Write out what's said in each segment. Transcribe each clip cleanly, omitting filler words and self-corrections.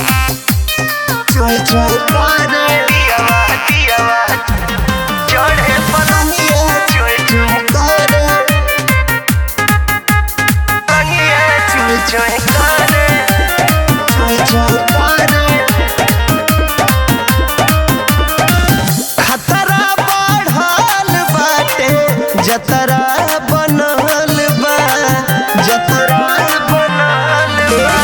चोय चोय करे दियावा दियावा चढ़े पलंगिया चोय चोय करे पलंगिया चोय चोय करे चोय चोय करे खतरा बढ़ल बाटे जतरा बनल बा जतरा बनल बा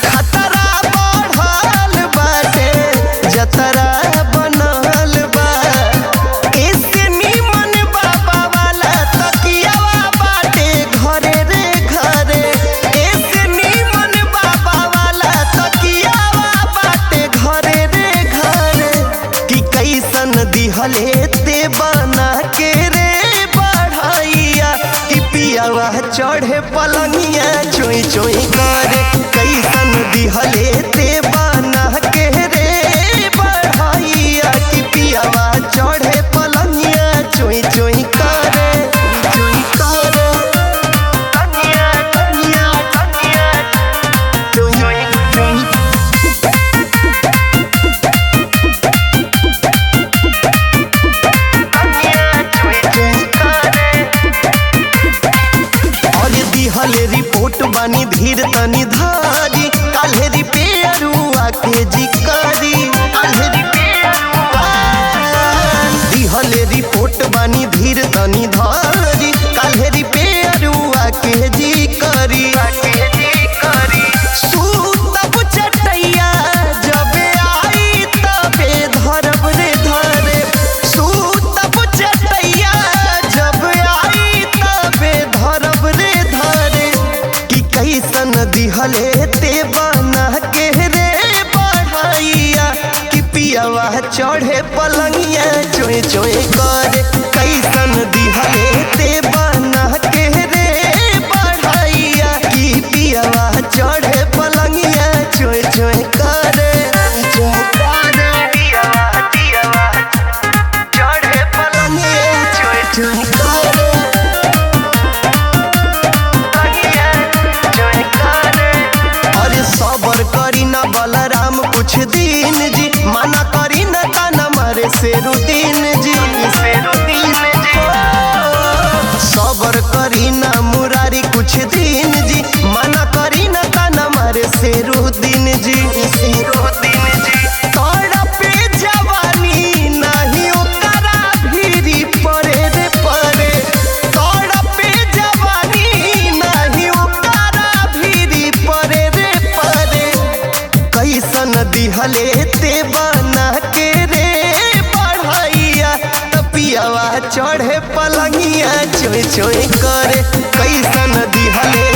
खतरा बढ़ल बाटे जतरा बनल बा इससे निमन बाबा वाला तकियावा बाटे घरे रे घरे इससे निमन बाबा वाला तकियावा बाटे घरे रे घरे कि कैसन दिहले ते बना के रे बढ़ैया कि पियावा चढ़े पलंगिया चोई चोई करे कैसन दिहले ते बना के रे बढ़ैया कि पियावा चढ़े पलंगिया चोई चोई करे चोई करे कन्या कन्या कन्या चोई चोई और दिहले रिपोर्ट बानी धीर तनी धारी काल्हे रिपेयरुआ के जिकारी दिहले रिपोर्ट बानी धीर तनी धारी काल्हे रिपेयरुआ के जिकारी सूतब चटैया जबे आई तबे धरब रे धरे सूतब चटैया जब आई तबे धरब रे धरे कि कैसन दिहले ते बना के रे बढ़ैया कि पियावा चढ़े पलंगिया चोय चोय करे कैसन दिहले ते बना के रे बढ़ैया कि पियावा चढ़े पलंगिया चोय चोय करे चोय करे दियावा दियावा चढ़े पलंगिया चोय चोय करे पलंगिया चोय करे अरे सबर करी ना बलराम कुछ दिन जी मना करी ना ताना मारे शेरुद्दीन जी सबर करी ना मुरारी कुछ दिन जी मना करी ना ताना मारे शेरुद्दीन जी तड़पे जवानी नहीं ओकरा भीरी परे रे परे तड़पे जवानी नहीं ओकरा भीरी परे रे परे कैसन दिहले ते बना के रे बढ़ैया पियावा चढ़े पलंगिया चोय चोय करे कैसन दिहले